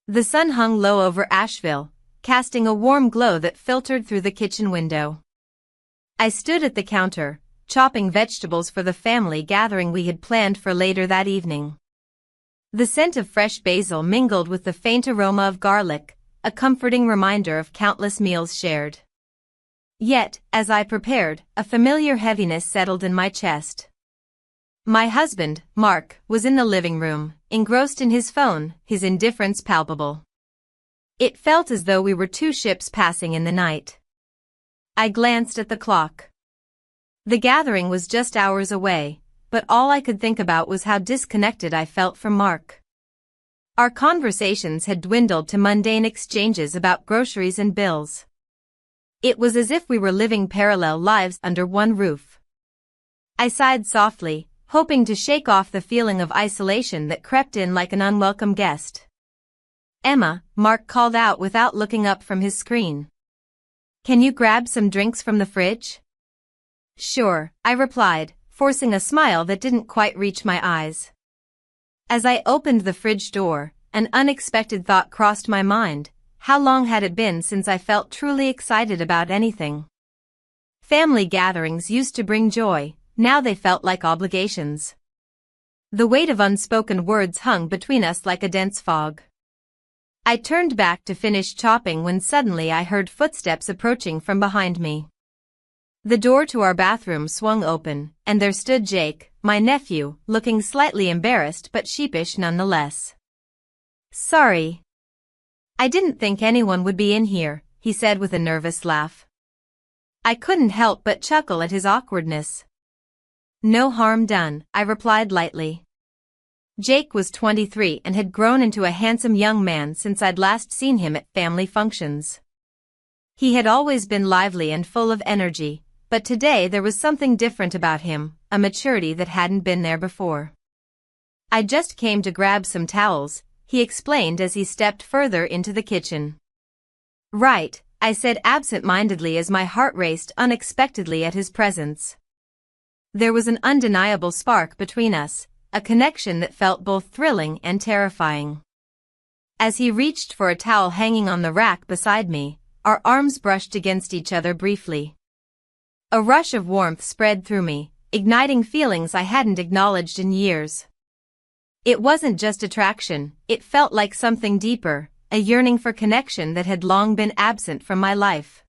The sun hung low over Asheville, casting a warm glow that filtered through the kitchen window. I stood at the counter, chopping vegetables for the family gathering we had planned for later that evening. The scent of fresh basil mingled with the faint aroma of garlic, a comforting reminder of countless meals shared. Yet, as I prepared, a familiar heaviness settled in my chest. My husband, Mark, was in the living room, engrossed in his phone, his indifference palpable. It felt as though we were two ships passing in the night. I glanced at the clock. The gathering was just hours away, but all I could think about was how disconnected I felt from Mark. Our conversations had dwindled to mundane exchanges about groceries and bills. It was as if we were living parallel lives under one roof. I sighed softly, hoping to shake off the feeling of isolation that crept in like an unwelcome guest. "Emma," Mark called out without looking up from his screen. "Can you grab some drinks from the fridge?" "Sure," I replied, forcing a smile that didn't quite reach my eyes. As I opened the fridge door, an unexpected thought crossed my mind. How long had it been since I felt truly excited about anything? Family gatherings used to bring joy, now they felt like obligations. The weight of unspoken words hung between us like a dense fog. I turned back to finish chopping when suddenly I heard footsteps approaching from behind me. The door to our bathroom swung open, and there stood Jake, my nephew, looking slightly embarrassed but sheepish nonetheless. "Sorry. I didn't think anyone would be in here," he said with a nervous laugh. I couldn't help but chuckle at his awkwardness. "No harm done," I replied lightly. Jake was 23 and had grown into a handsome young man since I'd last seen him at family functions. He had always been lively and full of energy, but today there was something different about him, a maturity that hadn't been there before. "I just came to grab some towels," he explained as he stepped further into the kitchen. "Right," I said absent-mindedly as my heart raced unexpectedly at his presence. There was an undeniable spark between us, a connection that felt both thrilling and terrifying. As he reached for a towel hanging on the rack beside me, our arms brushed against each other briefly. A rush of warmth spread through me, igniting feelings I hadn't acknowledged in years. It wasn't just attraction, it felt like something deeper, a yearning for connection that had long been absent from my life.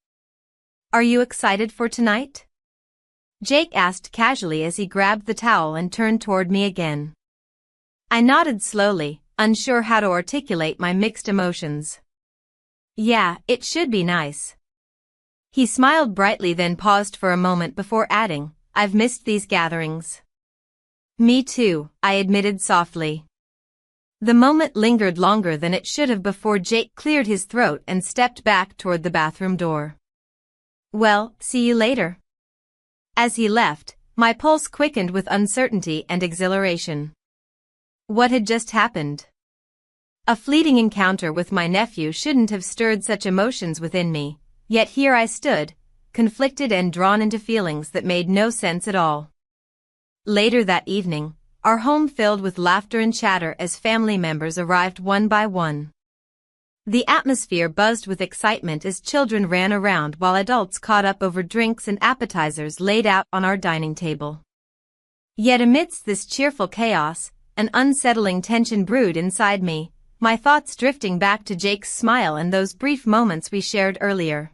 "Are you excited for tonight?" Jake asked casually as he grabbed the towel and turned toward me again. I nodded slowly, unsure how to articulate my mixed emotions. "Yeah, it should be nice." He smiled brightly, then paused for a moment before adding, "I've missed these gatherings." "Me too," I admitted softly. The moment lingered longer than it should have before Jake cleared his throat and stepped back toward the bathroom door. "Well, see you later." As he left, my pulse quickened with uncertainty and exhilaration. What had just happened? A fleeting encounter with my nephew shouldn't have stirred such emotions within me, yet here I stood, conflicted and drawn into feelings that made no sense at all. Later that evening, our home filled with laughter and chatter as family members arrived one by one. The atmosphere buzzed with excitement as children ran around while adults caught up over drinks and appetizers laid out on our dining table. Yet amidst this cheerful chaos, an unsettling tension brewed inside me, my thoughts drifting back to Jake's smile and those brief moments we shared earlier.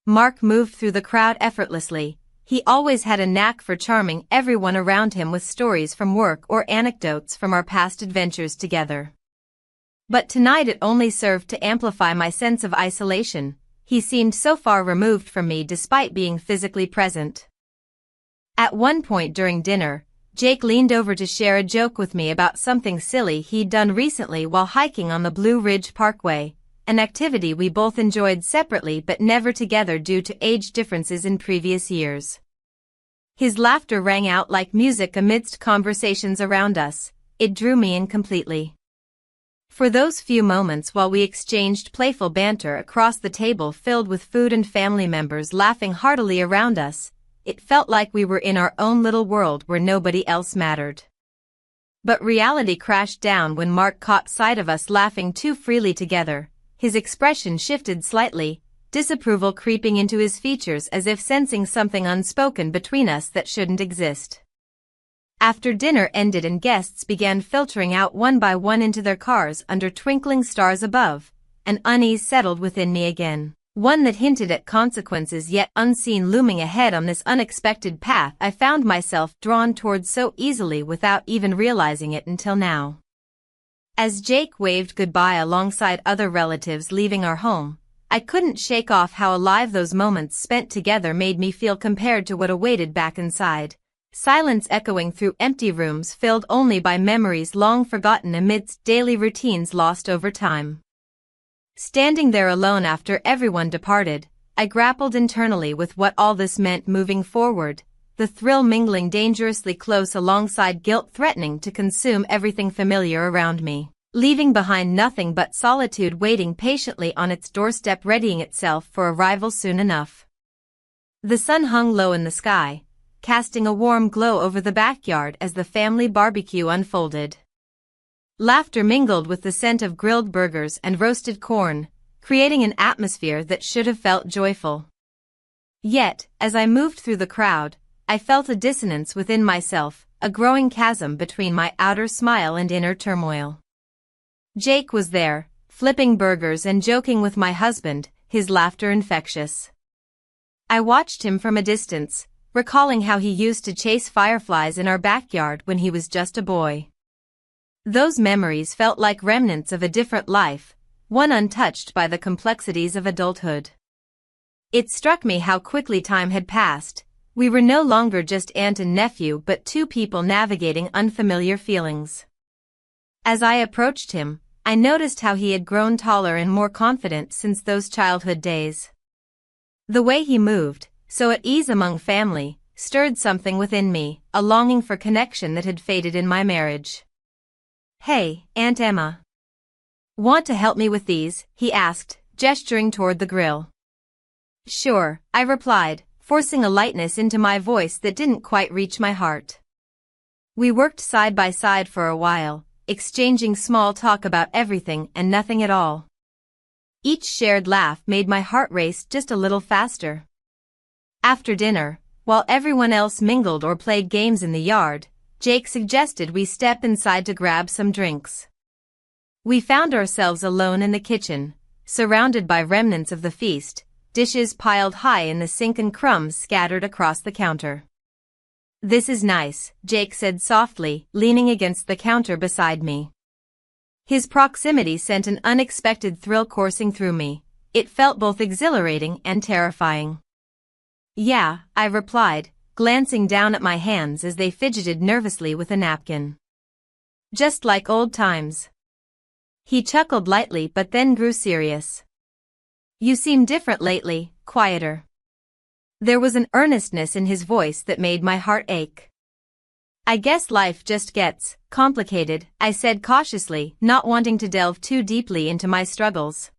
Mark moved through the crowd effortlessly. He always had a knack for charming everyone around him with stories from work or anecdotes from our past adventures together. But tonight it only served to amplify my sense of isolation. He seemed so far removed from me despite being physically present. At one point during dinner, Jake leaned over to share a joke with me about something silly he'd done recently while hiking on the Blue Ridge Parkway, an activity we both enjoyed separately but never together due to age differences in previous years. His laughter rang out like music amidst conversations around us. It drew me in completely. For those few moments while we exchanged playful banter across the table filled with food and family members laughing heartily around us, it felt like we were in our own little world where nobody else mattered. But reality crashed down when Mark caught sight of us laughing too freely together. His expression shifted slightly, disapproval creeping into his features as if sensing something unspoken between us that shouldn't exist. After dinner ended and guests began filtering out one by one into their cars under twinkling stars above, an unease settled within me again. One that hinted at consequences yet unseen looming ahead on this unexpected path I found myself drawn towards so easily without even realizing it until now. As Jake waved goodbye alongside other relatives leaving our home, I couldn't shake off how alive those moments spent together made me feel compared to what awaited back inside. Silence echoing through empty rooms filled only by memories long forgotten amidst daily routines lost over time. Standing there alone after everyone departed, I grappled internally with what all this meant moving forward, the thrill mingling dangerously close alongside guilt threatening to consume everything familiar around me, leaving behind nothing but solitude waiting patiently on its doorstep readying itself for arrival soon enough. The sun hung low in the sky, casting a warm glow over the backyard as the family barbecue unfolded. Laughter mingled with the scent of grilled burgers and roasted corn, creating an atmosphere that should have felt joyful. Yet, as I moved through the crowd, I felt a dissonance within myself, a growing chasm between my outer smile and inner turmoil. Jake was there, flipping burgers and joking with my husband, his laughter infectious. I watched him from a distance, recalling how he used to chase fireflies in our backyard when he was just a boy. Those memories felt like remnants of a different life, one untouched by the complexities of adulthood. It struck me how quickly time had passed. We were no longer just aunt and nephew but two people navigating unfamiliar feelings. As I approached him, I noticed how he had grown taller and more confident since those childhood days. The way he moved, so at ease among family, stirred something within me, a longing for connection that had faded in my marriage. "Hey, Aunt Emma. Want to help me with these?" he asked, gesturing toward the grill. "Sure," I replied, forcing a lightness into my voice that didn't quite reach my heart. We worked side by side for a while, exchanging small talk about everything and nothing at all. Each shared laugh made my heart race just a little faster. After dinner, while everyone else mingled or played games in the yard, Jake suggested we step inside to grab some drinks. We found ourselves alone in the kitchen, surrounded by remnants of the feast, dishes piled high in the sink and crumbs scattered across the counter. "This is nice," Jake said softly, leaning against the counter beside me. His proximity sent an unexpected thrill coursing through me. It felt both exhilarating and terrifying. "Yeah," I replied, glancing down at my hands as they fidgeted nervously with a napkin. "Just like old times." He chuckled lightly but then grew serious. "You seem different lately, quieter." There was an earnestness in his voice that made my heart ache. "I guess life just gets complicated," I said cautiously, not wanting to delve too deeply into my struggles.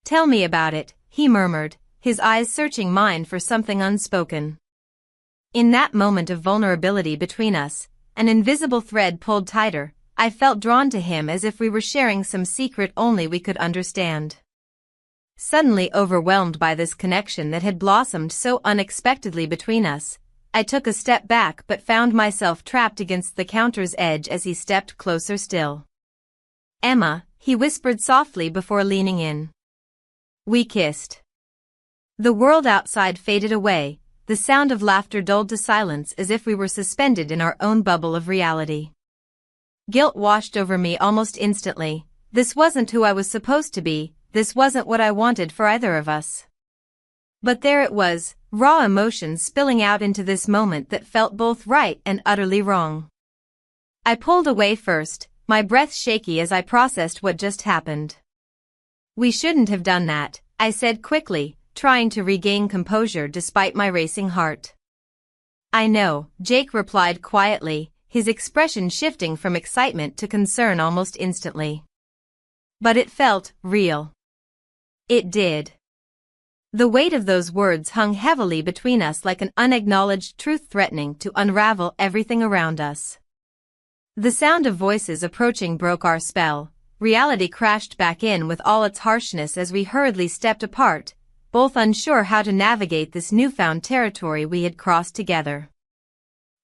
"Tell me about it," he murmured, his eyes searching mine for something unspoken. In that moment of vulnerability between us, an invisible thread pulled tighter. I felt drawn to him as if we were sharing some secret only we could understand. Suddenly overwhelmed by this connection that had blossomed so unexpectedly between us, I took a step back but found myself trapped against the counter's edge as he stepped closer still. "Emma," he whispered softly before leaning in. We kissed. The world outside faded away, the sound of laughter dulled to silence as if we were suspended in our own bubble of reality. Guilt washed over me almost instantly. This wasn't who I was supposed to be, this wasn't what I wanted for either of us. But there it was, raw emotions spilling out into this moment that felt both right and utterly wrong. I pulled away first, my breath shaky as I processed what just happened. "We shouldn't have done that," I said quickly, trying to regain composure despite my racing heart. "I know," Jake replied quietly, his expression shifting from excitement to concern almost instantly. But it felt real. It did. The weight of those words hung heavily between us like an unacknowledged truth threatening to unravel everything around us. The sound of voices approaching broke our spell. Reality crashed back in with all its harshness as we hurriedly stepped apart, both unsure how to navigate this newfound territory we had crossed together.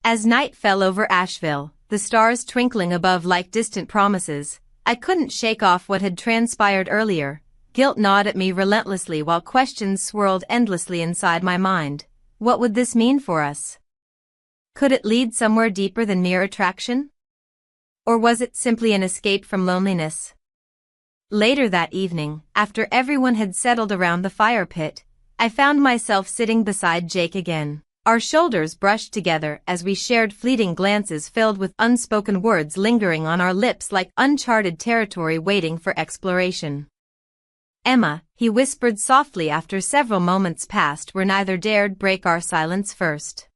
As night fell over Asheville, the stars twinkling above like distant promises, I couldn't shake off what had transpired earlier. Guilt gnawed at me relentlessly while questions swirled endlessly inside my mind. What would this mean for us? Could it lead somewhere deeper than mere attraction? Or was it simply an escape from loneliness? Later that evening, after everyone had settled around the fire pit, I found myself sitting beside Jake again. Our shoulders brushed together as we shared fleeting glances filled with unspoken words lingering on our lips like uncharted territory waiting for exploration. "Emma," he whispered softly after several moments passed where neither dared break our silence first.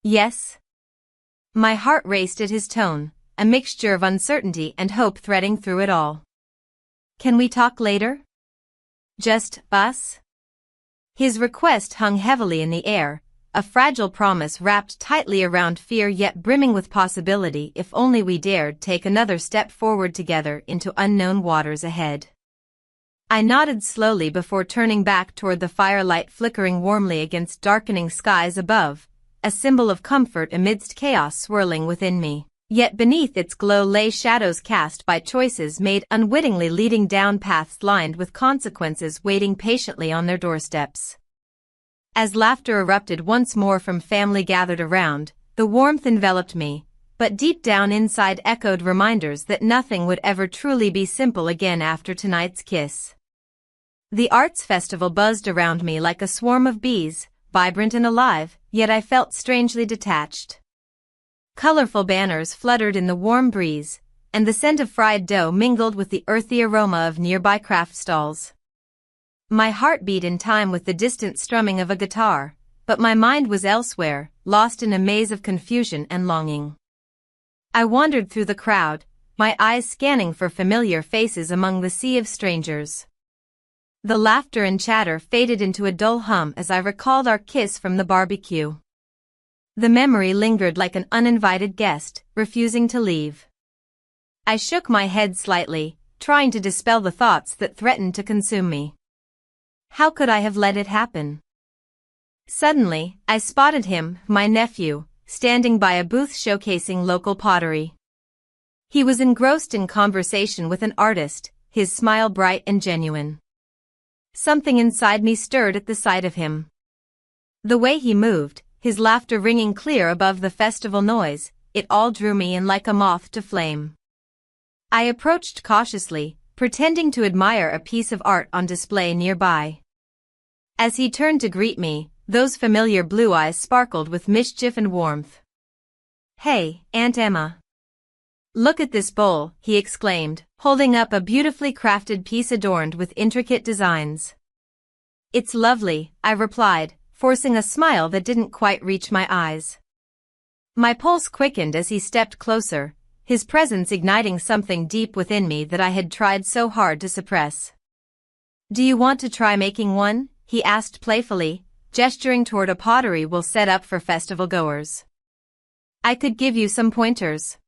"Yes?" My heart raced at his tone, a mixture of uncertainty and hope threading through it all. "Can we talk later? Just us?" His request hung heavily in the air, a fragile promise wrapped tightly around fear yet brimming with possibility if only we dared take another step forward together into unknown waters ahead. I nodded slowly before turning back toward the firelight flickering warmly against darkening skies above, a symbol of comfort amidst chaos swirling within me. Yet beneath its glow lay shadows cast by choices made unwittingly leading down paths lined with consequences waiting patiently on their doorsteps. As laughter erupted once more from family gathered around, the warmth enveloped me, but deep down inside echoed reminders that nothing would ever truly be simple again after tonight's kiss. The arts festival buzzed around me like a swarm of bees, vibrant and alive, yet I felt strangely detached. Colorful banners fluttered in the warm breeze, and the scent of fried dough mingled with the earthy aroma of nearby craft stalls. My heart beat in time with the distant strumming of a guitar, but my mind was elsewhere, lost in a maze of confusion and longing. I wandered through the crowd, my eyes scanning for familiar faces among the sea of strangers. The laughter and chatter faded into a dull hum as I recalled our kiss from the barbecue. The memory lingered like an uninvited guest, refusing to leave. I shook my head slightly, trying to dispel the thoughts that threatened to consume me. How could I have let it happen? Suddenly, I spotted him, my nephew, standing by a booth showcasing local pottery. He was engrossed in conversation with an artist, his smile bright and genuine. Something inside me stirred at the sight of him. The way he moved, his laughter ringing clear above the festival noise, it all drew me in like a moth to flame. I approached cautiously, pretending to admire a piece of art on display nearby. As he turned to greet me, those familiar blue eyes sparkled with mischief and warmth. "Hey, Aunt Emma. Look at this bowl," he exclaimed, holding up a beautifully crafted piece adorned with intricate designs. "It's lovely," I replied, forcing a smile that didn't quite reach my eyes. My pulse quickened as he stepped closer, his presence igniting something deep within me that I had tried so hard to suppress. "Do you want to try making one?" he asked playfully, gesturing toward a pottery we'll set up for festival goers. "I could give you some pointers."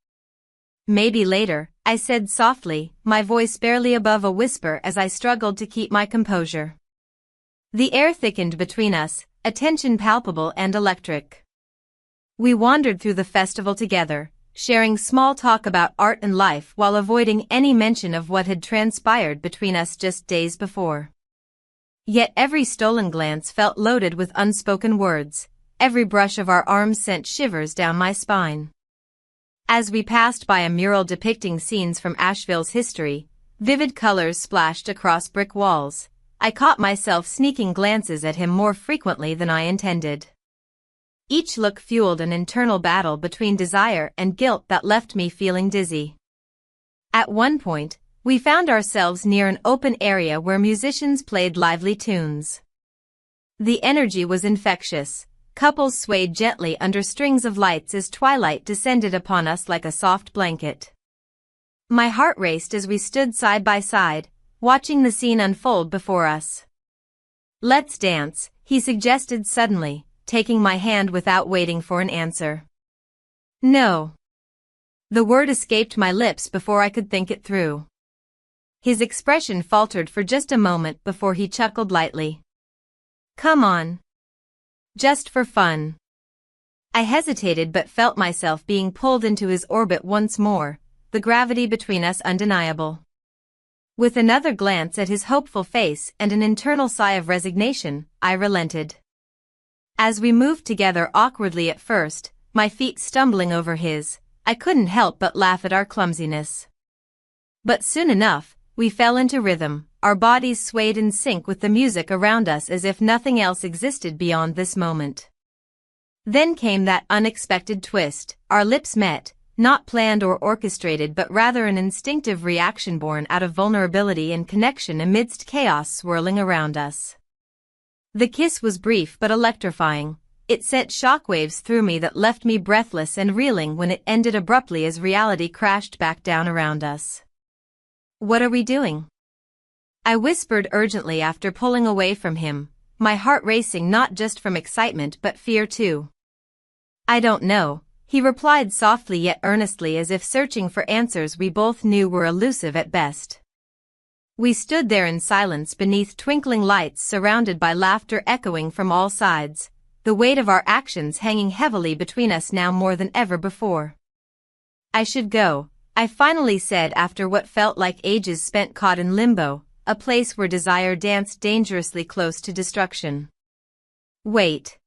"Maybe later," I said softly, my voice barely above a whisper as I struggled to keep my composure. The air thickened between us, a tension palpable and electric. We wandered through the festival together, sharing small talk about art and life while avoiding any mention of what had transpired between us just days before. Yet every stolen glance felt loaded with unspoken words, every brush of our arms sent shivers down my spine. As we passed by a mural depicting scenes from Asheville's history, vivid colors splashed across brick walls, I caught myself sneaking glances at him more frequently than I intended. Each look fueled an internal battle between desire and guilt that left me feeling dizzy. At one point, we found ourselves near an open area where musicians played lively tunes. The energy was infectious. Couples swayed gently under strings of lights as twilight descended upon us like a soft blanket. My heart raced as we stood side by side, watching the scene unfold before us. "Let's dance," he suggested suddenly, taking my hand without waiting for an answer. "No. The word escaped my lips before I could think it through. His expression faltered for just a moment before he chuckled lightly. Come on. Just for fun. I hesitated but felt myself being pulled into his orbit once more, the gravity between us undeniable. With another glance at his hopeful face and an internal sigh of resignation, I relented. As we moved together awkwardly at first, my feet stumbling over his, I couldn't help but laugh at our clumsiness. But soon enough, we fell into rhythm, our bodies swayed in sync with the music around us as if nothing else existed beyond this moment. Then came that unexpected twist, our lips met, not planned or orchestrated but rather an instinctive reaction born out of vulnerability and connection amidst chaos swirling around us. The kiss was brief but electrifying. It sent shockwaves through me that left me breathless and reeling when it ended abruptly as reality crashed back down around us. What are we doing? I whispered urgently after pulling away from him, my heart racing not just from excitement but fear too. I don't know, he replied softly yet earnestly as if searching for answers we both knew were elusive at best. We stood there in silence beneath twinkling lights surrounded by laughter echoing from all sides, the weight of our actions hanging heavily between us now more than ever before. I should go, I finally said after what felt like ages spent caught in limbo, a place where desire danced dangerously close to destruction. Wait.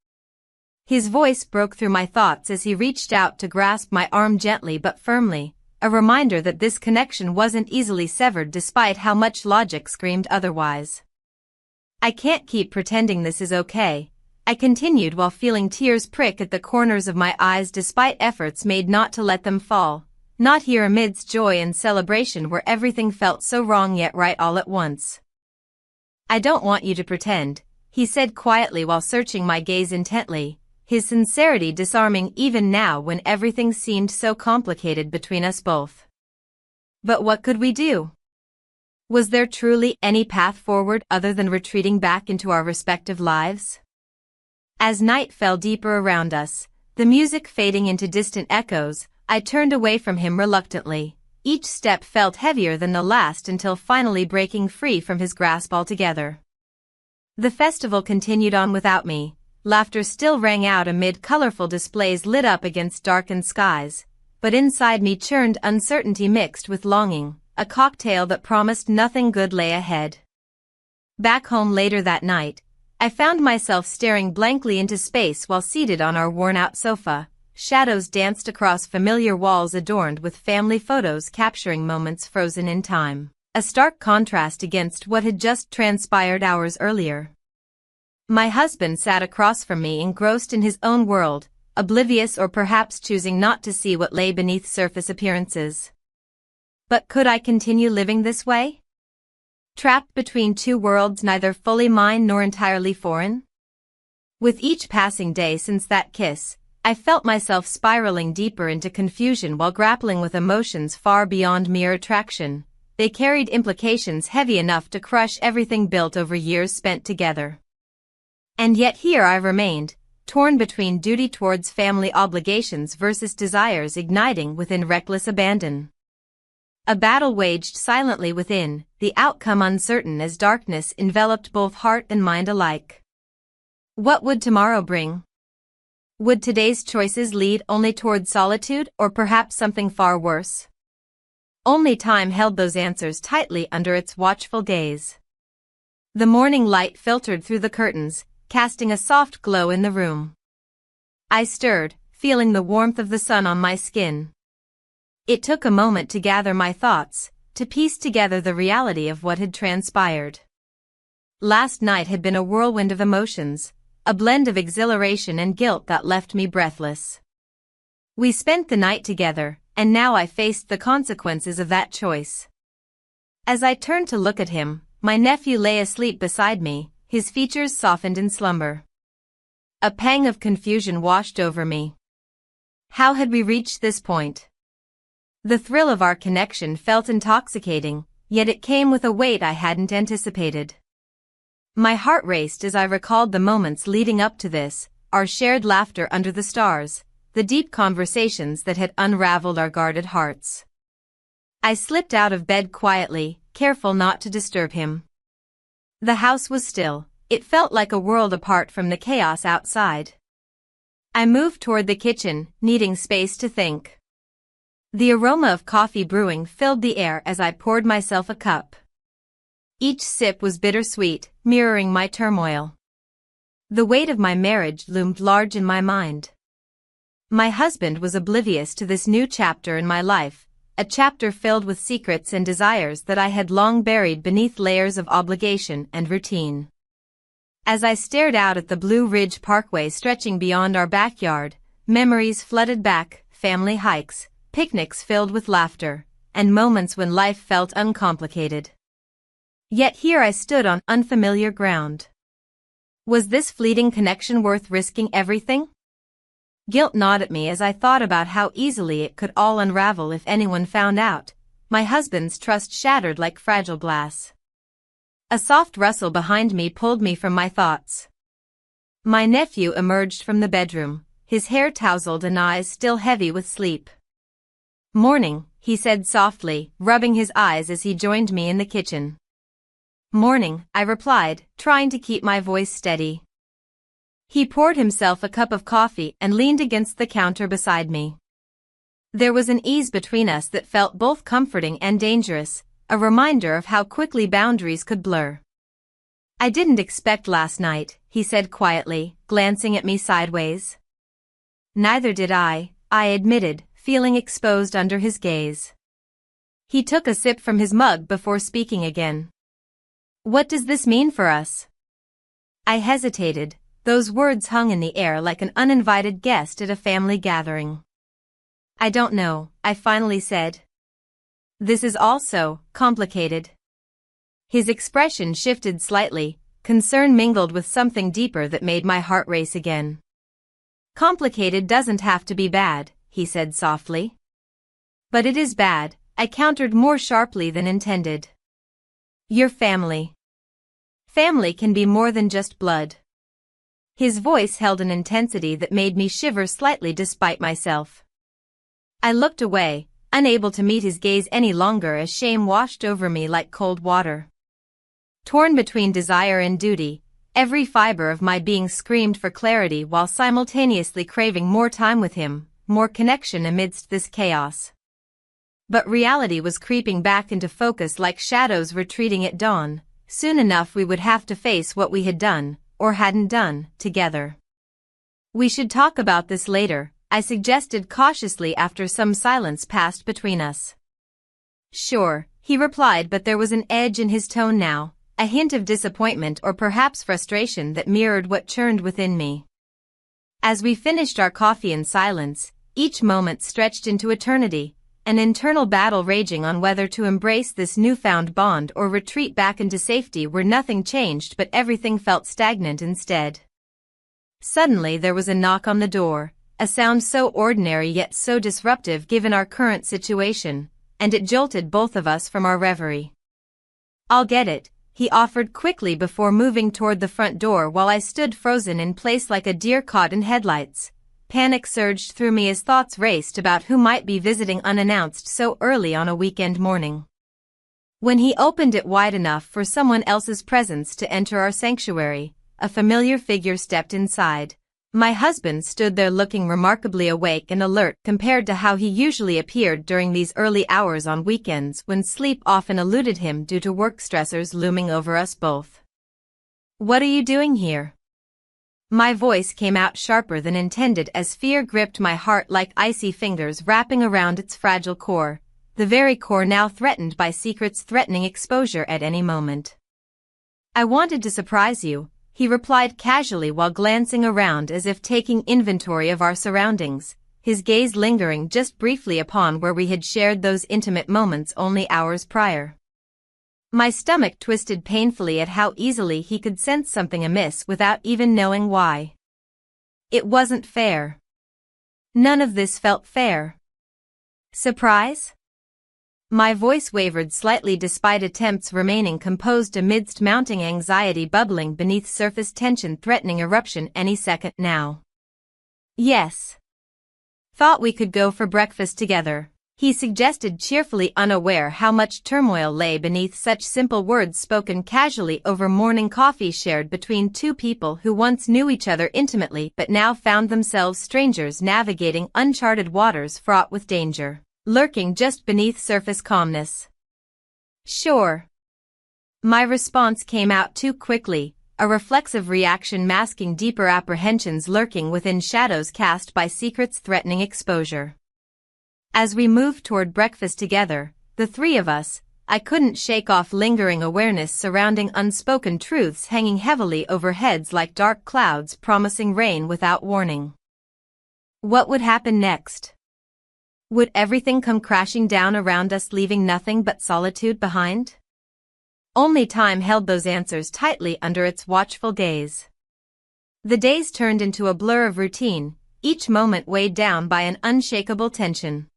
His voice broke through my thoughts as he reached out to grasp my arm gently but firmly, a reminder that this connection wasn't easily severed despite how much logic screamed otherwise. I can't keep pretending this is okay, I continued while feeling tears prick at the corners of my eyes despite efforts made not to let them fall, not here amidst joy and celebration where everything felt so wrong yet right all at once. I don't want you to pretend, he said quietly while searching my gaze intently, his sincerity disarming even now when everything seemed so complicated between us both. But what could we do? Was there truly any path forward other than retreating back into our respective lives? As night fell deeper around us, the music fading into distant echoes, I turned away from him reluctantly. Each step felt heavier than the last until finally breaking free from his grasp altogether. The festival continued on without me. Laughter still rang out amid colorful displays lit up against darkened skies, but inside me churned uncertainty mixed with longing, a cocktail that promised nothing good lay ahead. Back home later that night, I found myself staring blankly into space while seated on our worn-out sofa. Shadows danced across familiar walls adorned with family photos capturing moments frozen in time, a stark contrast against what had just transpired hours earlier. My husband sat across from me engrossed in his own world, oblivious or perhaps choosing not to see what lay beneath surface appearances. But could I continue living this way? Trapped between two worlds neither fully mine nor entirely foreign? With each passing day since that kiss, I felt myself spiraling deeper into confusion while grappling with emotions far beyond mere attraction. They carried implications heavy enough to crush everything built over years spent together. And yet here I remained, torn between duty towards family obligations versus desires igniting within reckless abandon. A battle waged silently within, the outcome uncertain as darkness enveloped both heart and mind alike. What would tomorrow bring? Would today's choices lead only toward solitude or perhaps something far worse? Only time held those answers tightly under its watchful gaze. The morning light filtered through the curtains, casting a soft glow in the room. I stirred, feeling the warmth of the sun on my skin. It took a moment to gather my thoughts, to piece together the reality of what had transpired. Last night had been a whirlwind of emotions, a blend of exhilaration and guilt that left me breathless. We spent the night together, and now I faced the consequences of that choice. As I turned to look at him, my nephew lay asleep beside me, his features softened in slumber. A pang of confusion washed over me. How had we reached this point? The thrill of our connection felt intoxicating, yet it came with a weight I hadn't anticipated. My heart raced as I recalled the moments leading up to this, our shared laughter under the stars, the deep conversations that had unraveled our guarded hearts. I slipped out of bed quietly, careful not to disturb him. The house was still. It felt like a world apart from the chaos outside. I moved toward the kitchen, needing space to think. The aroma of coffee brewing filled the air as I poured myself a cup. Each sip was bittersweet, mirroring my turmoil. The weight of my marriage loomed large in my mind. My husband was oblivious to this new chapter in my life, a chapter filled with secrets and desires that I had long buried beneath layers of obligation and routine. As I stared out at the Blue Ridge Parkway stretching beyond our backyard, memories flooded back, family hikes, picnics filled with laughter, and moments when life felt uncomplicated. Yet here I stood on unfamiliar ground. Was this fleeting connection worth risking everything? Guilt gnawed at me as I thought about how easily it could all unravel if anyone found out. My husband's trust shattered like fragile glass. A soft rustle behind me pulled me from my thoughts. My nephew emerged from the bedroom, his hair tousled and eyes still heavy with sleep. "Morning," he said softly, rubbing his eyes as he joined me in the kitchen. "Morning," I replied, trying to keep my voice steady. He poured himself a cup of coffee and leaned against the counter beside me. There was an ease between us that felt both comforting and dangerous, a reminder of how quickly boundaries could blur. "I didn't expect last night," he said quietly, glancing at me sideways. "Neither did I admitted, feeling exposed under his gaze. He took a sip from his mug before speaking again. "What does this mean for us?" I hesitated. Those words hung in the air like an uninvited guest at a family gathering. "I don't know," I finally said. "This is all so complicated." His expression shifted slightly, concern mingled with something deeper that made my heart race again. "Complicated doesn't have to be bad," he said softly. "But it is bad," I countered more sharply than intended. "Your family. Family can be more than just blood." His voice held an intensity that made me shiver slightly despite myself. I looked away, unable to meet his gaze any longer as shame washed over me like cold water. Torn between desire and duty, every fiber of my being screamed for clarity while simultaneously craving more time with him, more connection amidst this chaos. But reality was creeping back into focus like shadows retreating at dawn. Soon enough we would have to face what we had done, or hadn't done, together. "We should talk about this later," I suggested cautiously after some silence passed between us. "Sure," he replied, but there was an edge in his tone now, a hint of disappointment or perhaps frustration that mirrored what churned within me. As we finished our coffee in silence, each moment stretched into eternity, an internal battle raging on whether to embrace this newfound bond or retreat back into safety where nothing changed but everything felt stagnant instead. Suddenly there was a knock on the door, a sound so ordinary yet so disruptive given our current situation, and it jolted both of us from our reverie. "I'll get it," he offered quickly before moving toward the front door while I stood frozen in place like a deer caught in headlights. Panic surged through me as thoughts raced about who might be visiting unannounced so early on a weekend morning. When he opened it wide enough for someone else's presence to enter our sanctuary, a familiar figure stepped inside. My husband stood there looking remarkably awake and alert compared to how he usually appeared during these early hours on weekends when sleep often eluded him due to work stressors looming over us both. "What are you doing here?" My voice came out sharper than intended as fear gripped my heart like icy fingers wrapping around its fragile core, the very core now threatened by secrets threatening exposure at any moment. "I wanted to surprise you," he replied casually while glancing around as if taking inventory of our surroundings, his gaze lingering just briefly upon where we had shared those intimate moments only hours prior. My stomach twisted painfully at how easily he could sense something amiss without even knowing why. It wasn't fair. None of this felt fair. "Surprise?" My voice wavered slightly despite attempts remaining composed amidst mounting anxiety bubbling beneath surface tension threatening eruption any second now. "Yes." Thought we could go for breakfast together, he suggested, cheerfully unaware how much turmoil lay beneath such simple words spoken casually over morning coffee shared between two people who once knew each other intimately but now found themselves strangers navigating uncharted waters fraught with danger, lurking just beneath surface calmness. Sure. My response came out too quickly, a reflexive reaction masking deeper apprehensions lurking within shadows cast by secrets threatening exposure. As we moved toward breakfast together, the three of us, I couldn't shake off lingering awareness surrounding unspoken truths hanging heavily over heads like dark clouds promising rain without warning. What would happen next? Would everything come crashing down around us, leaving nothing but solitude behind? Only time held those answers tightly under its watchful gaze. The days turned into a blur of routine, each moment weighed down by an unshakable tension.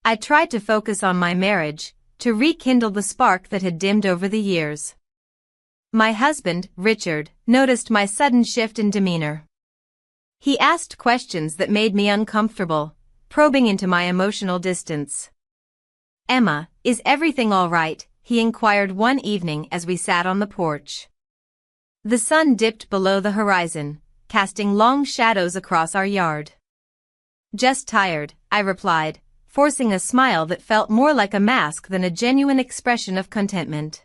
I tried to focus on my marriage, to rekindle the spark that had dimmed over the years. My husband, Richard, noticed my sudden shift in demeanor. He asked questions that made me uncomfortable, probing into my emotional distance. "Emma, is everything all right?" he inquired one evening as we sat on the porch. The sun dipped below the horizon, casting long shadows across our yard. "Just tired," I replied, forcing a smile that felt more like a mask than a genuine expression of contentment.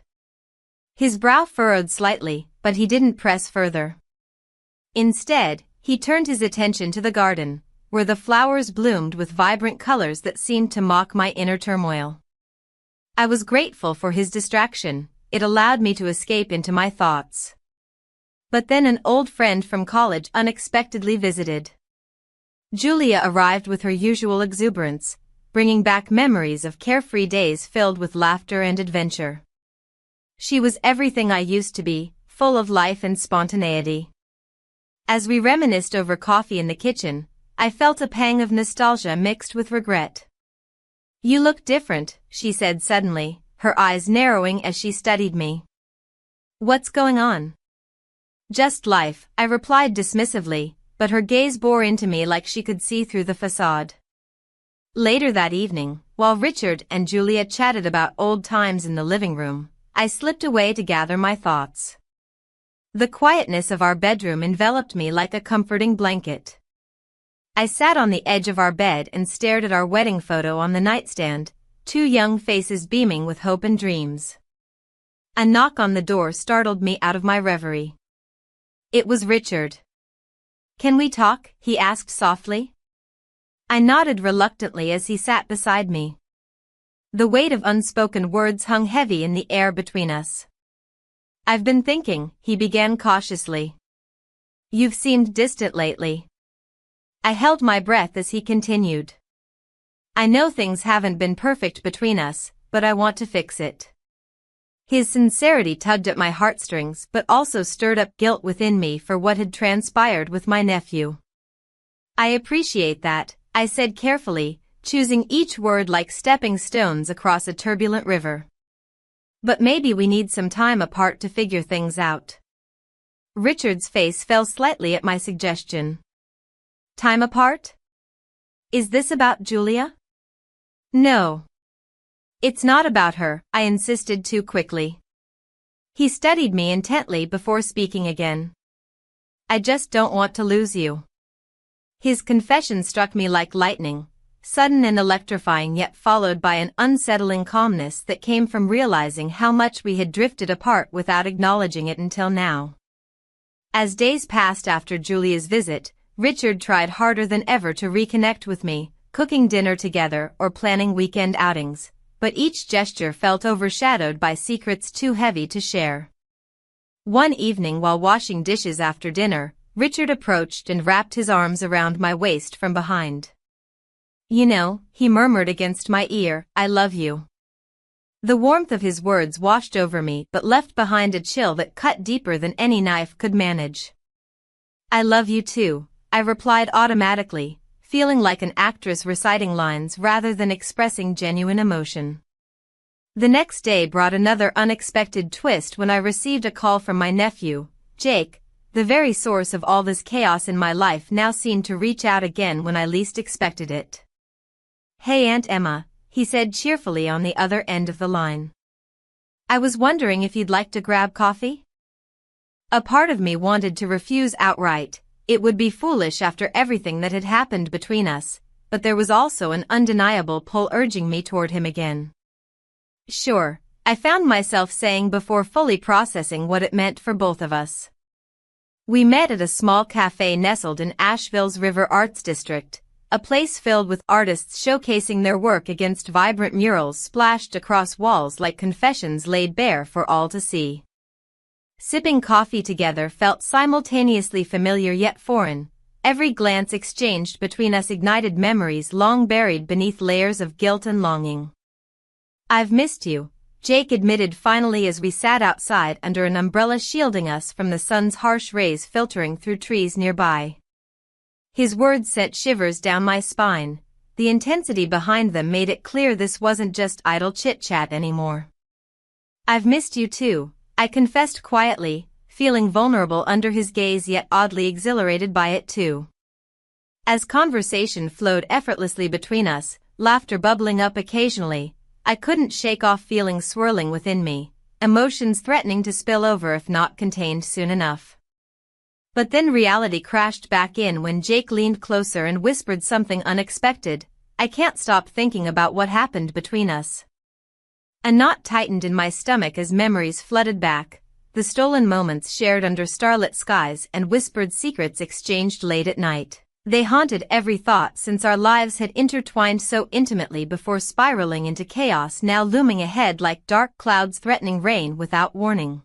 His brow furrowed slightly, but he didn't press further. Instead, he turned his attention to the garden, where the flowers bloomed with vibrant colors that seemed to mock my inner turmoil. I was grateful for his distraction, it allowed me to escape into my thoughts. But then an old friend from college unexpectedly visited. Julia arrived with her usual exuberance, bringing back memories of carefree days filled with laughter and adventure. She was everything I used to be, full of life and spontaneity. As we reminisced over coffee in the kitchen, I felt a pang of nostalgia mixed with regret. "You look different," she said suddenly, her eyes narrowing as she studied me. "What's going on?" "Just life," I replied dismissively, but her gaze bore into me like she could see through the facade. Later that evening, while Richard and Julia chatted about old times in the living room, I slipped away to gather my thoughts. The quietness of our bedroom enveloped me like a comforting blanket. I sat on the edge of our bed and stared at our wedding photo on the nightstand, two young faces beaming with hope and dreams. A knock on the door startled me out of my reverie. It was Richard. "Can we talk?" he asked softly. I nodded reluctantly as he sat beside me. The weight of unspoken words hung heavy in the air between us. "I've been thinking," he began cautiously. "You've seemed distant lately." I held my breath as he continued. "I know things haven't been perfect between us, but I want to fix it." His sincerity tugged at my heartstrings but also stirred up guilt within me for what had transpired with my nephew. "I appreciate that," I said carefully, choosing each word like stepping stones across a turbulent river. "But maybe we need some time apart to figure things out." Richard's face fell slightly at my suggestion. "Time apart? Is this about Julia?" "No. It's not about her," I insisted too quickly. He studied me intently before speaking again. "I just don't want to lose you." His confession struck me like lightning, sudden and electrifying, yet followed by an unsettling calmness that came from realizing how much we had drifted apart without acknowledging it until now. As days passed after Julia's visit, Richard tried harder than ever to reconnect with me, cooking dinner together or planning weekend outings, but each gesture felt overshadowed by secrets too heavy to share. One evening while washing dishes after dinner, Richard approached and wrapped his arms around my waist from behind. "You know," he murmured against my ear, "I love you." The warmth of his words washed over me but left behind a chill that cut deeper than any knife could manage. "I love you too," I replied automatically, feeling like an actress reciting lines rather than expressing genuine emotion. The next day brought another unexpected twist when I received a call from my nephew, Jake, The very source of all this chaos in my life now seemed to reach out again when I least expected it. "Hey Aunt Emma," he said cheerfully on the other end of the line. "I was wondering if you'd like to grab coffee?" A part of me wanted to refuse outright. It would be foolish after everything that had happened between us, but there was also an undeniable pull urging me toward him again. "Sure," I found myself saying before fully processing what it meant for both of us. We met at a small cafe nestled in Asheville's River Arts District, a place filled with artists showcasing their work against vibrant murals splashed across walls like confessions laid bare for all to see. Sipping coffee together felt simultaneously familiar yet foreign. Every glance exchanged between us ignited memories long buried beneath layers of guilt and longing. "I've missed you," Jake admitted finally as we sat outside under an umbrella shielding us from the sun's harsh rays filtering through trees nearby. His words sent shivers down my spine. The intensity behind them made it clear this wasn't just idle chit-chat anymore. "I've missed you too," I confessed quietly, feeling vulnerable under his gaze yet oddly exhilarated by it too. As conversation flowed effortlessly between us, laughter bubbling up occasionally, I couldn't shake off feelings swirling within me, emotions threatening to spill over if not contained soon enough. But then reality crashed back in when Jake leaned closer and whispered something unexpected. "I can't stop thinking about what happened between us." A knot tightened in my stomach as memories flooded back, the stolen moments shared under starlit skies and whispered secrets exchanged late at night. They haunted every thought since our lives had intertwined so intimately before spiraling into chaos now looming ahead like dark clouds threatening rain without warning.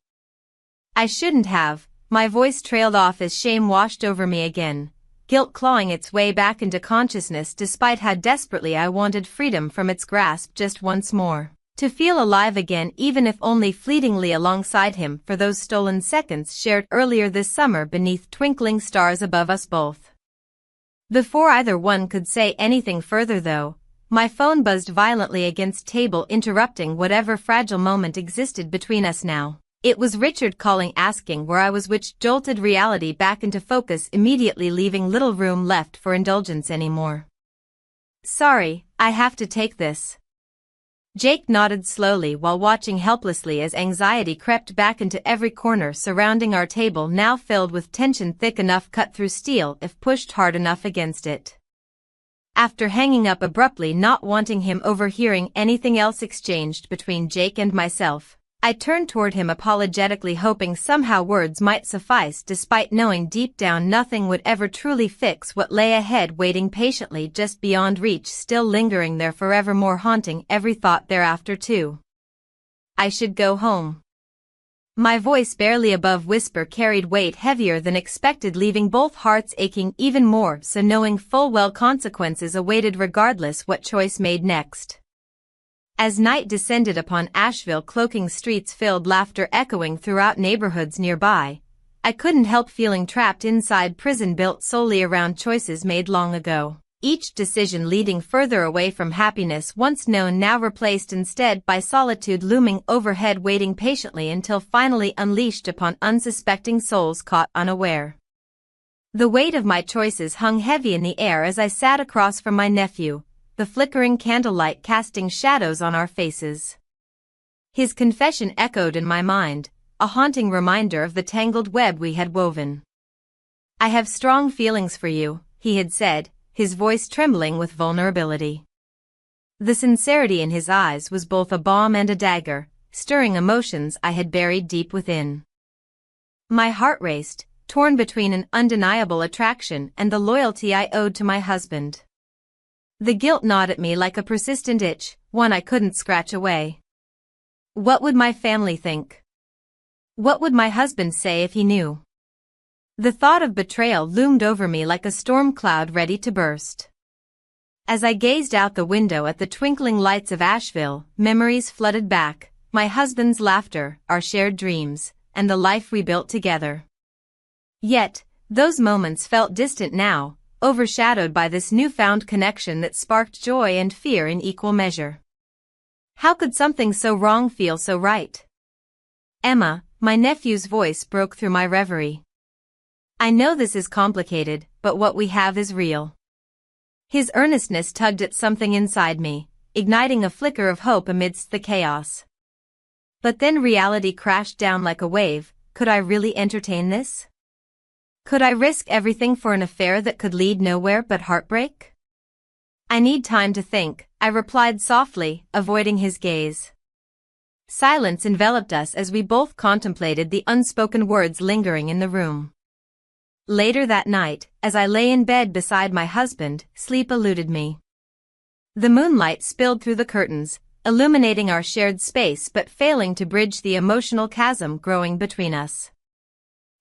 "I shouldn't have," my voice trailed off as shame washed over me again, guilt clawing its way back into consciousness despite how desperately I wanted freedom from its grasp just once more. To feel alive again even if only fleetingly alongside him for those stolen seconds shared earlier this summer beneath twinkling stars above us both. Before either one could say anything further though, my phone buzzed violently against table interrupting whatever fragile moment existed between us now. It was Richard calling asking where I was, which jolted reality back into focus immediately leaving little room left for indulgence anymore. "Sorry, I have to take this." Jake nodded slowly while watching helplessly as anxiety crept back into every corner surrounding our table now filled with tension thick enough cut through steel if pushed hard enough against it. After hanging up abruptly not wanting him overhearing anything else exchanged between Jake and myself, I turned toward him apologetically hoping somehow words might suffice despite knowing deep down nothing would ever truly fix what lay ahead waiting patiently just beyond reach still lingering there forevermore haunting every thought thereafter too. "I should go home." My voice barely above whisper carried weight heavier than expected leaving both hearts aching even more so knowing full well consequences awaited regardless what choice made next. As night descended upon Asheville cloaking streets filled laughter echoing throughout neighborhoods nearby, I couldn't help feeling trapped inside prison built solely around choices made long ago. Each decision leading further away from happiness once known now replaced instead by solitude looming overhead waiting patiently until finally unleashed upon unsuspecting souls caught unaware. The weight of my choices hung heavy in the air as I sat across from my nephew, the flickering candlelight casting shadows on our faces. His confession echoed in my mind, a haunting reminder of the tangled web we had woven. "I have strong feelings for you," he had said, his voice trembling with vulnerability. The sincerity in his eyes was both a balm and a dagger, stirring emotions I had buried deep within. My heart raced, torn between an undeniable attraction and the loyalty I owed to my husband. The guilt gnawed at me like a persistent itch, one I couldn't scratch away. What would my family think? What would my husband say if he knew? The thought of betrayal loomed over me like a storm cloud ready to burst. As I gazed out the window at the twinkling lights of Asheville, memories flooded back, my husband's laughter, our shared dreams, and the life we built together. Yet, those moments felt distant now, overshadowed by this newfound connection that sparked joy and fear in equal measure. How could something so wrong feel so right? "Emma," my nephew's voice broke through my reverie. I know this is complicated, but what we have is real. His earnestness tugged at something inside me, igniting a flicker of hope amidst the chaos. But then reality crashed down like a wave. Could I really entertain this? Could I risk everything for an affair that could lead nowhere but heartbreak? I need time to think, I replied softly, avoiding his gaze. Silence enveloped us as we both contemplated the unspoken words lingering in the room. Later that night, as I lay in bed beside my husband, sleep eluded me. The moonlight spilled through the curtains, illuminating our shared space but failing to bridge the emotional chasm growing between us.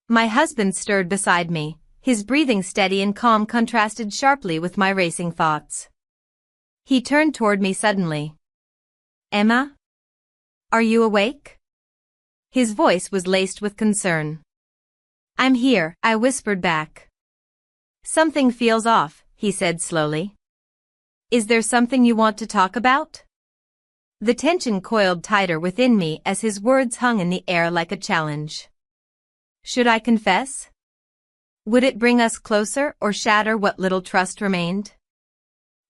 My husband stirred beside me, his breathing steady and calm contrasted sharply with my racing thoughts. He turned toward me suddenly. "Emma? Are you awake?" His voice was laced with concern. "I'm here," I whispered back. "Something feels off," he said slowly. "Is there something you want to talk about?" The tension coiled tighter within me as his words hung in the air like a challenge. Should I confess? Would it bring us closer or shatter what little trust remained?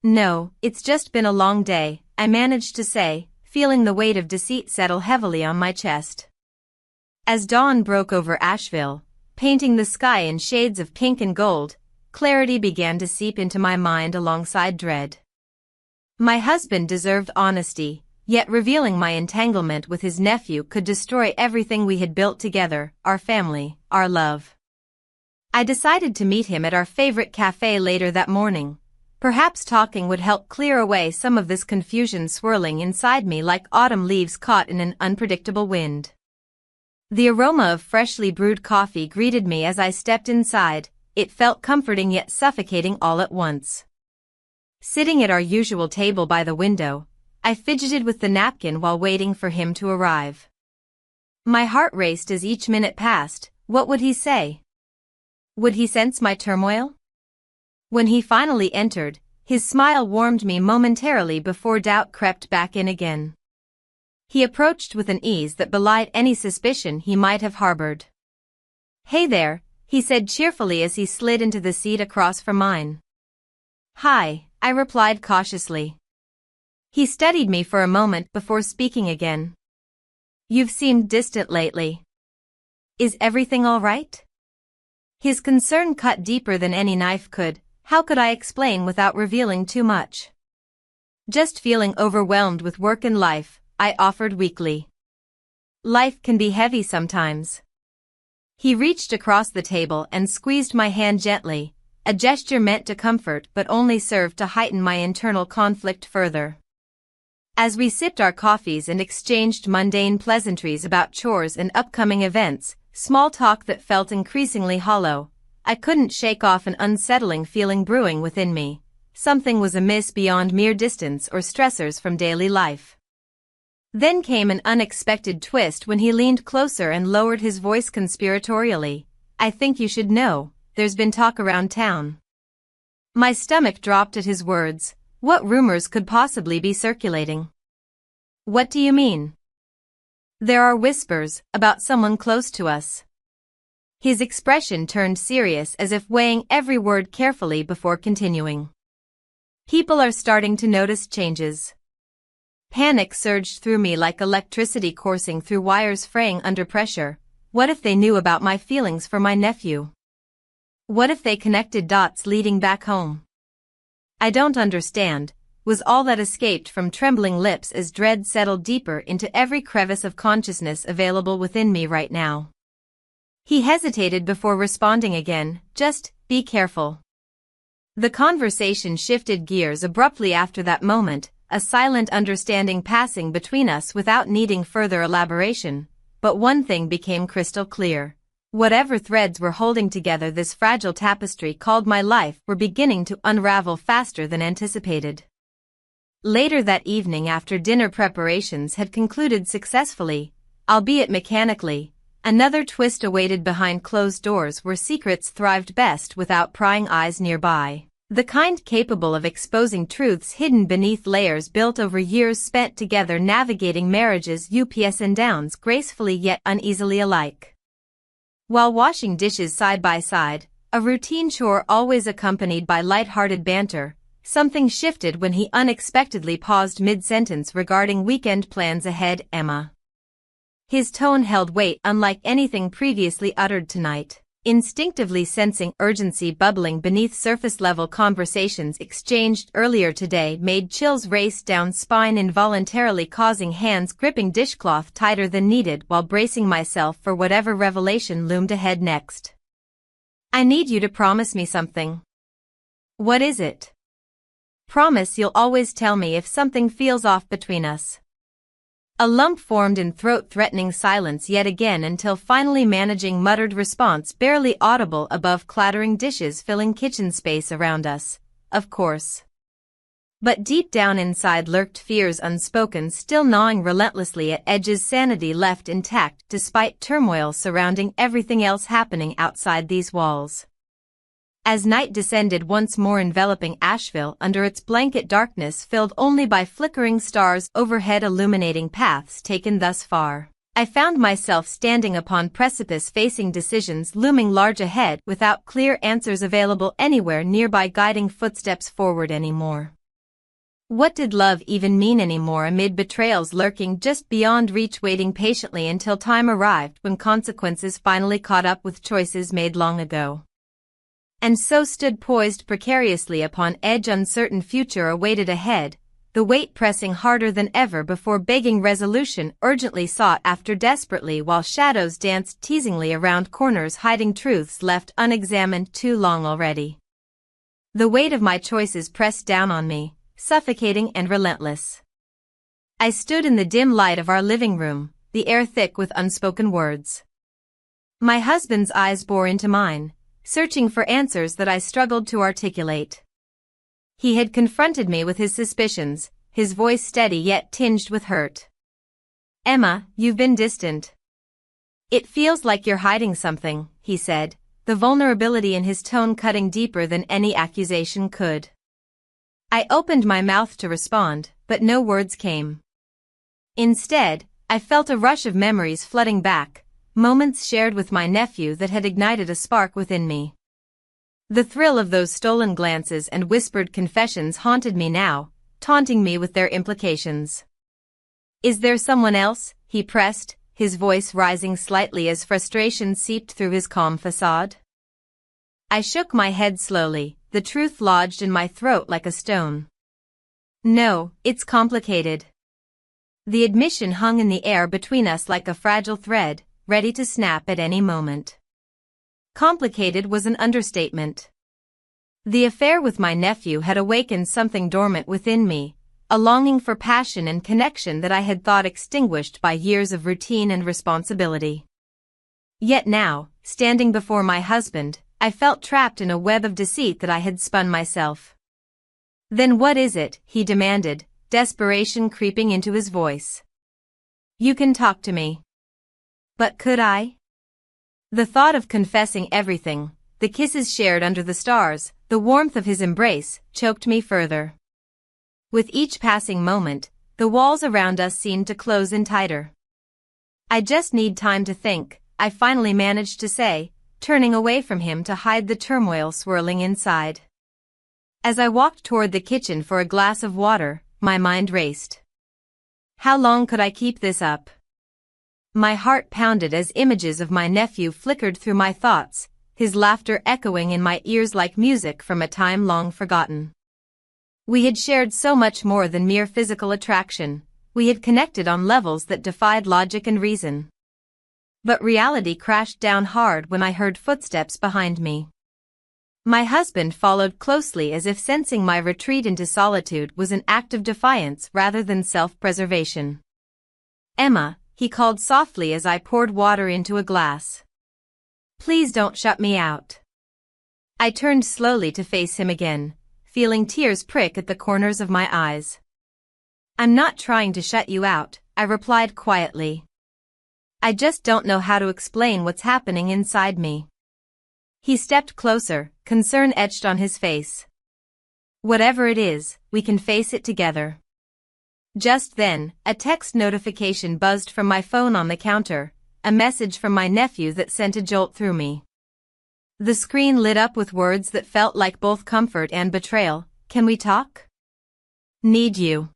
"No, it's just been a long day," I managed to say, feeling the weight of deceit settle heavily on my chest. As dawn broke over Asheville, painting the sky in shades of pink and gold, clarity began to seep into my mind alongside dread. My husband deserved honesty, yet revealing my entanglement with his nephew could destroy everything we had built together, our family, our love. I decided to meet him at our favorite cafe later that morning. Perhaps talking would help clear away some of this confusion swirling inside me like autumn leaves caught in an unpredictable wind. The aroma of freshly brewed coffee greeted me as I stepped inside. It felt comforting yet suffocating all at once. Sitting at our usual table by the window, I fidgeted with the napkin while waiting for him to arrive. My heart raced as each minute passed. What would he say? Would he sense my turmoil? When he finally entered, his smile warmed me momentarily before doubt crept back in again. He approached with an ease that belied any suspicion he might have harbored. "Hey there," he said cheerfully as he slid into the seat across from mine. "Hi," I replied cautiously. He studied me for a moment before speaking again. "You've seemed distant lately. Is everything all right?" His concern cut deeper than any knife could. How could I explain without revealing too much? "Just feeling overwhelmed with work and life," I offered weakly. "Life can be heavy sometimes." He reached across the table and squeezed my hand gently, a gesture meant to comfort but only served to heighten my internal conflict further. As we sipped our coffees and exchanged mundane pleasantries about chores and upcoming events, small talk that felt increasingly hollow, I couldn't shake off an unsettling feeling brewing within me. Something was amiss beyond mere distance or stressors from daily life. Then came an unexpected twist when he leaned closer and lowered his voice conspiratorially. "I think you should know, there's been talk around town." My stomach dropped at his words. What rumors could possibly be circulating? "What do you mean?" "There are whispers about someone close to us." His expression turned serious as if weighing every word carefully before continuing. "People are starting to notice changes." Panic surged through me like electricity coursing through wires fraying under pressure. What if they knew about my feelings for my nephew? What if they connected dots leading back home? "I don't understand," was all that escaped from trembling lips as dread settled deeper into every crevice of consciousness available within me right now. He hesitated before responding again. "Just, be careful." The conversation shifted gears abruptly after that moment, a silent understanding passing between us without needing further elaboration. But one thing became crystal clear. Whatever threads were holding together this fragile tapestry called my life were beginning to unravel faster than anticipated. Later that evening, after dinner preparations had concluded successfully, albeit mechanically, another twist awaited behind closed doors where secrets thrived best without prying eyes nearby. The kind capable of exposing truths hidden beneath layers built over years spent together navigating marriages' ups and downs gracefully yet uneasily alike. While washing dishes side by side, a routine chore always accompanied by light-hearted banter, something shifted when he unexpectedly paused mid-sentence regarding weekend plans ahead. Emma. His tone held weight unlike anything previously uttered tonight. Instinctively sensing urgency bubbling beneath surface-level conversations exchanged earlier today made chills race down spine, involuntarily causing hands gripping dishcloth tighter than needed while bracing myself for whatever revelation loomed ahead next. "I need you to promise me something." "What is it?" "Promise you'll always tell me if something feels off between us." A lump formed in throat, threatening silence yet again until finally managing muttered response barely audible above clattering dishes filling kitchen space around us. "Of course." But deep down inside lurked fears unspoken, still gnawing relentlessly at edges sanity left intact despite turmoil surrounding everything else happening outside these walls. As night descended, once more enveloping Asheville under its blanket darkness filled only by flickering stars overhead illuminating paths taken thus far, I found myself standing upon precipice facing decisions looming large ahead without clear answers available anywhere nearby guiding footsteps forward anymore. What did love even mean anymore amid betrayals lurking just beyond reach, waiting patiently until time arrived when consequences finally caught up with choices made long ago? And so stood poised precariously upon edge, uncertain future awaited ahead, the weight pressing harder than ever before, begging resolution urgently sought after desperately, while shadows danced teasingly around corners hiding truths left unexamined too long already. The weight of my choices pressed down on me, suffocating and relentless. I stood in the dim light of our living room, the air thick with unspoken words. My husband's eyes bore into mine, searching for answers that I struggled to articulate. He had confronted me with his suspicions, his voice steady yet tinged with hurt. "Emma, you've been distant. It feels like you're hiding something," he said, the vulnerability in his tone cutting deeper than any accusation could. I opened my mouth to respond, but no words came. Instead, I felt a rush of memories flooding back, moments shared with my nephew that had ignited a spark within me. The thrill of those stolen glances and whispered confessions haunted me now, taunting me with their implications. "Is there someone else?" he pressed, his voice rising slightly as frustration seeped through his calm facade. I shook my head slowly, the truth lodged in my throat like a stone. "No, it's complicated." The admission hung in the air between us like a fragile thread, ready to snap at any moment. Complicated was an understatement. The affair with my nephew had awakened something dormant within me, a longing for passion and connection that I had thought extinguished by years of routine and responsibility. Yet now, standing before my husband, I felt trapped in a web of deceit that I had spun myself. "Then what is it?" he demanded, desperation creeping into his voice. "You can talk to me." But could I? The thought of confessing everything, the kisses shared under the stars, the warmth of his embrace, choked me further. With each passing moment, the walls around us seemed to close in tighter. "I just need time to think," I finally managed to say, turning away from him to hide the turmoil swirling inside. As I walked toward the kitchen for a glass of water, my mind raced. How long could I keep this up? My heart pounded as images of my nephew flickered through my thoughts, his laughter echoing in my ears like music from a time long forgotten. We had shared so much more than mere physical attraction. We had connected on levels that defied logic and reason. But reality crashed down hard when I heard footsteps behind me. My husband followed closely, as if sensing my retreat into solitude was an act of defiance rather than self-preservation. "Emma," he called softly as I poured water into a glass. "Please don't shut me out." I turned slowly to face him again, feeling tears prick at the corners of my eyes. "I'm not trying to shut you out," I replied quietly. "I just don't know how to explain what's happening inside me." He stepped closer, concern etched on his face. "Whatever it is, we can face it together." Just then, a text notification buzzed from my phone on the counter, a message from my nephew that sent a jolt through me. The screen lit up with words that felt like both comfort and betrayal. "Can we talk? Need you."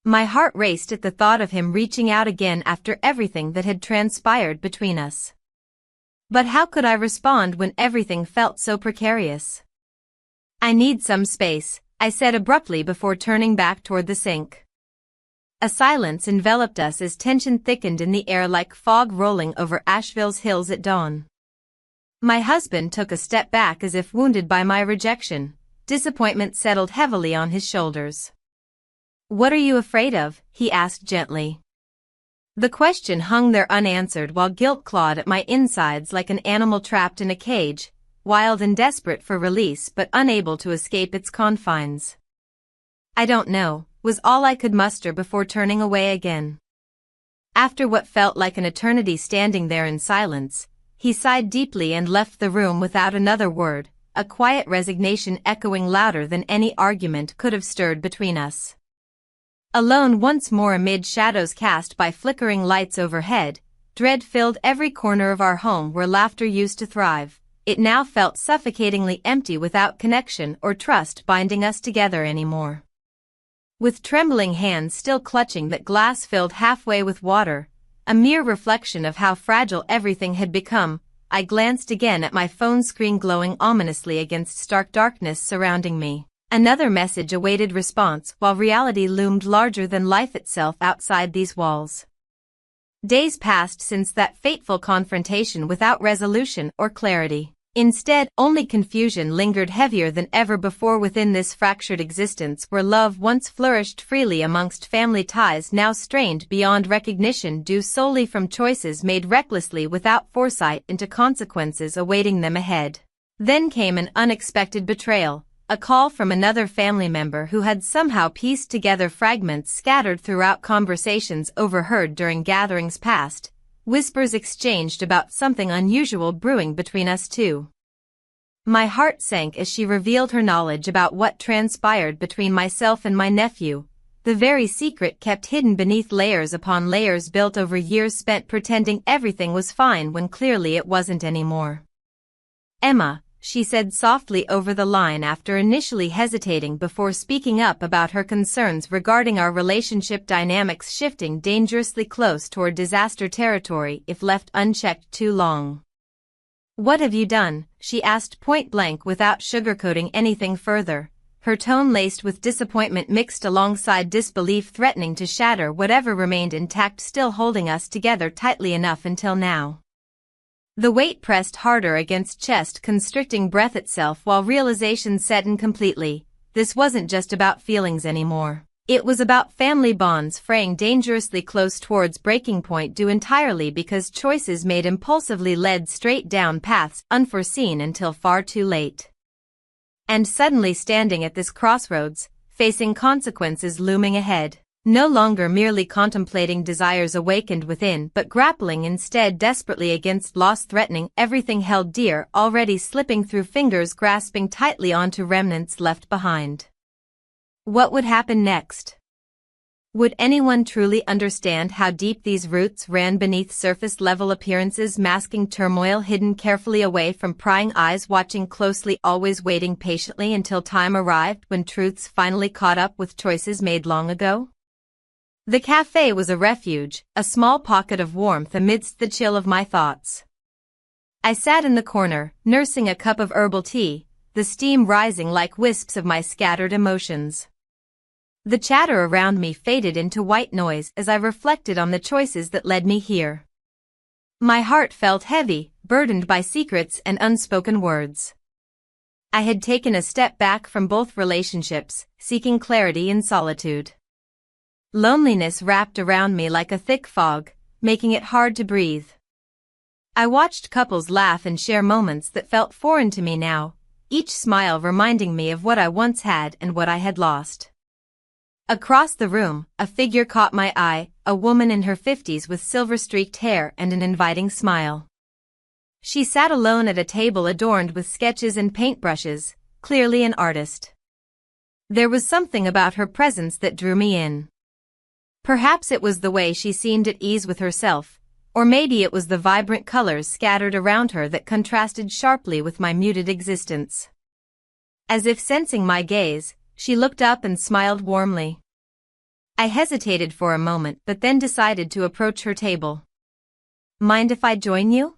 My heart raced at the thought of him reaching out again after everything that had transpired between us. But how could I respond when everything felt so precarious? "I need some space," I said abruptly before turning back toward the sink. A silence enveloped us as tension thickened in the air like fog rolling over Asheville's hills at dawn. My husband took a step back as if wounded by my rejection. Disappointment settled heavily on his shoulders. "What are you afraid of?" he asked gently. The question hung there unanswered while guilt clawed at my insides like an animal trapped in a cage, wild and desperate for release but unable to escape its confines. "I don't know," was all I could muster before turning away again. After what felt like an eternity standing there in silence, he sighed deeply and left the room without another word, a quiet resignation echoing louder than any argument could have stirred between us. Alone once more amid shadows cast by flickering lights overhead, dread filled every corner of our home where laughter used to thrive. It now felt suffocatingly empty without connection or trust binding us together anymore. With trembling hands still clutching that glass filled halfway with water, a mere reflection of how fragile everything had become, I glanced again at my phone screen glowing ominously against stark darkness surrounding me. Another message awaited response while reality loomed larger than life itself outside these walls. Days passed since that fateful confrontation without resolution or clarity. Instead, only confusion lingered heavier than ever before within this fractured existence where love once flourished freely amongst family ties now strained beyond recognition due solely from choices made recklessly without foresight into consequences awaiting them ahead. Then came an unexpected betrayal, a call from another family member who had somehow pieced together fragments scattered throughout conversations overheard during gatherings past, whispers exchanged about something unusual brewing between us two. My heart sank as she revealed her knowledge about what transpired between myself and my nephew, the very secret kept hidden beneath layers upon layers built over years spent pretending everything was fine when clearly it wasn't anymore. "Emma," she said softly over the line after initially hesitating before speaking up about her concerns regarding our relationship dynamics shifting dangerously close toward disaster territory if left unchecked too long. "What have you done?" she asked point-blank without sugarcoating anything further, her tone laced with disappointment mixed alongside disbelief threatening to shatter whatever remained intact still holding us together tightly enough until now. The weight pressed harder against chest constricting breath itself while realization set in completely. This wasn't just about feelings anymore. It was about family bonds fraying dangerously close towards breaking point due entirely because choices made impulsively led straight down paths unforeseen until far too late. And suddenly standing at this crossroads, facing consequences looming ahead. No longer merely contemplating desires awakened within but grappling instead desperately against loss threatening everything held dear already slipping through fingers grasping tightly onto remnants left behind. What would happen next? Would anyone truly understand how deep these roots ran beneath surface-level appearances masking turmoil hidden carefully away from prying eyes watching closely always waiting patiently until time arrived when truths finally caught up with choices made long ago? The cafe was a refuge, a small pocket of warmth amidst the chill of my thoughts. I sat in the corner, nursing a cup of herbal tea, the steam rising like wisps of my scattered emotions. The chatter around me faded into white noise as I reflected on the choices that led me here. My heart felt heavy, burdened by secrets and unspoken words. I had taken a step back from both relationships, seeking clarity in solitude. Loneliness wrapped around me like a thick fog, making it hard to breathe. I watched couples laugh and share moments that felt foreign to me now, each smile reminding me of what I once had and what I had lost. Across the room, a figure caught my eye, a woman in her 50s with silver-streaked hair and an inviting smile. She sat alone at a table adorned with sketches and paintbrushes, clearly an artist. There was something about her presence that drew me in. Perhaps it was the way she seemed at ease with herself, Or maybe it was the vibrant colors scattered around her that contrasted sharply with my muted existence. As if sensing my gaze, she looked up and smiled warmly. I hesitated for a moment but then decided to approach her table. "Mind if I join you?"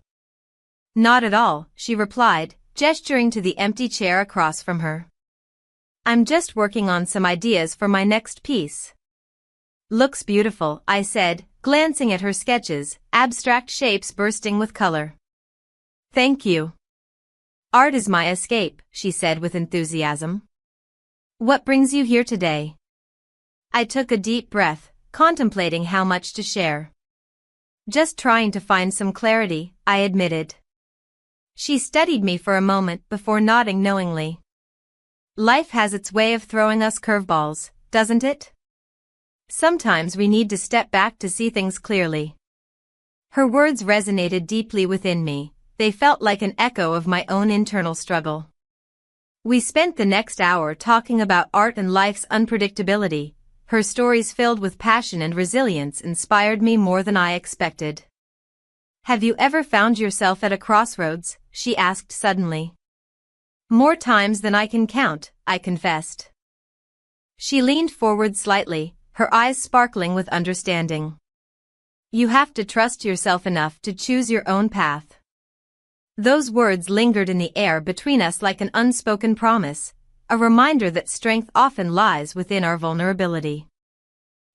"Not at all," she replied, gesturing to the empty chair across from her. "I'm just working on some ideas for my next piece." "Looks beautiful," I said, glancing at her sketches, abstract shapes bursting with color. "Thank you. Art is my escape," she said with enthusiasm. "What brings you here today?" I took a deep breath, contemplating how much to share. "Just trying to find some clarity," I admitted. She studied me for a moment before nodding knowingly. "Life has its way of throwing us curveballs, doesn't it? Sometimes we need to step back to see things clearly." Her words resonated deeply within me. They felt like an echo of my own internal struggle. We spent the next hour talking about art and life's unpredictability. Her stories filled with passion and resilience inspired me more than I expected. "Have you ever found yourself at a crossroads?" she asked suddenly. "More times than I can count," I confessed. She leaned forward slightly, her eyes sparkling with understanding. "You have to trust yourself enough to choose your own path." Those words lingered in the air between us like an unspoken promise, a reminder that strength often lies within our vulnerability.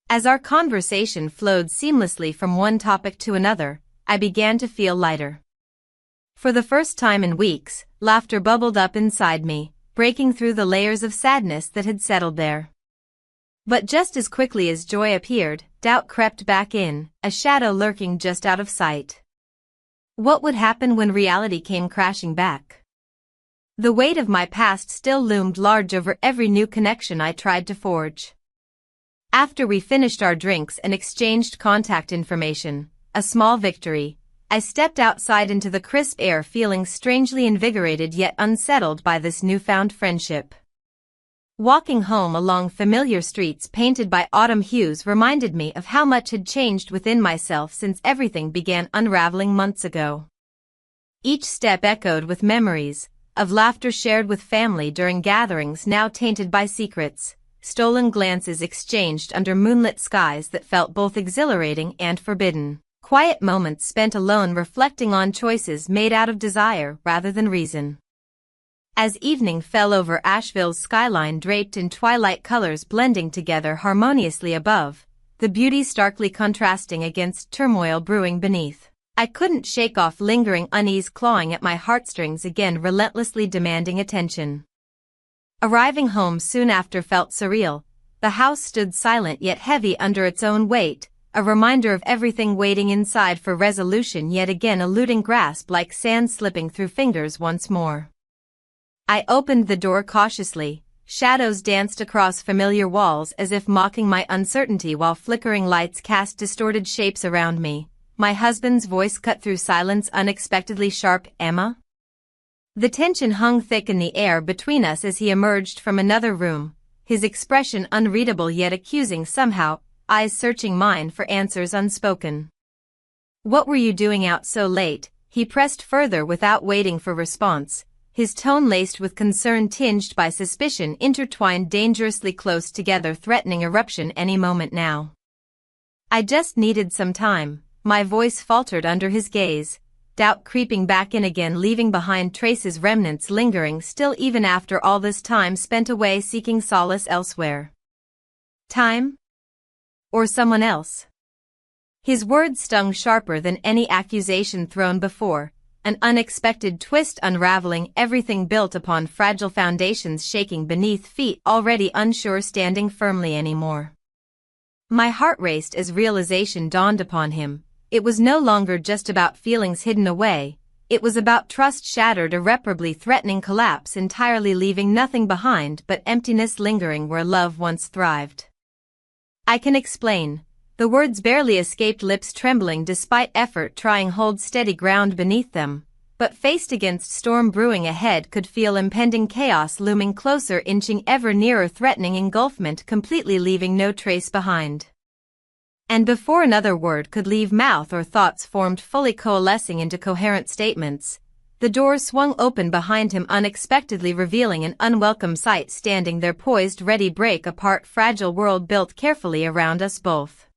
As our conversation flowed seamlessly from one topic to another, I began to feel lighter. For the first time in weeks, laughter bubbled up inside me, breaking through the layers of sadness that had settled there. But just as quickly as joy appeared, doubt crept back in, a shadow lurking just out of sight. What would happen when reality came crashing back? The weight of my past still loomed large over every new connection I tried to forge. After we finished our drinks and exchanged contact information, a small victory, I stepped outside into the crisp air feeling strangely invigorated yet unsettled by this newfound friendship. Walking home along familiar streets painted by autumn hues reminded me of how much had changed within myself since everything began unraveling months ago. Each step echoed with memories of laughter shared with family during gatherings now tainted by secrets, stolen glances exchanged under moonlit skies that felt both exhilarating and forbidden, quiet moments spent alone reflecting on choices made out of desire rather than reason. As evening fell over Asheville's skyline draped in twilight colors blending together harmoniously above, the beauty starkly contrasting against turmoil brewing beneath, I couldn't shake off lingering unease clawing at my heartstrings again relentlessly demanding attention. Arriving home soon after felt surreal. The house stood silent yet heavy under its own weight, a reminder of everything waiting inside for resolution yet again eluding grasp like sand slipping through fingers once more. I opened the door cautiously. Shadows danced across familiar walls as if mocking my uncertainty while flickering lights cast distorted shapes around me. My husband's voice cut through silence unexpectedly sharp. "Emma?" The tension hung thick in the air between us as he emerged from another room, his expression unreadable yet accusing somehow, eyes searching mine for answers unspoken. "What were you doing out so late?" he pressed further without waiting for response, his tone laced with concern tinged by suspicion intertwined dangerously close together threatening eruption any moment now. "I just needed some time," my voice faltered under his gaze, doubt creeping back in again leaving behind traces remnants lingering still even after all this time spent away seeking solace elsewhere. "Time? Or someone else?" His words stung sharper than any accusation thrown before, an unexpected twist unraveling everything built upon fragile foundations shaking beneath feet already unsure standing firmly anymore. My heart raced as realization dawned upon him. It was no longer just about feelings hidden away, it was about trust shattered irreparably threatening collapse entirely leaving nothing behind but emptiness lingering where love once thrived. "I can explain." The words barely escaped lips trembling despite effort trying hold steady ground beneath them, but faced against storm brewing ahead could feel impending chaos looming closer inching ever nearer threatening engulfment completely leaving no trace behind. And before another word could leave mouth or thoughts formed fully coalescing into coherent statements, the door swung open behind him, unexpectedly revealing an unwelcome sight standing there poised ready break apart fragile world built carefully around us both.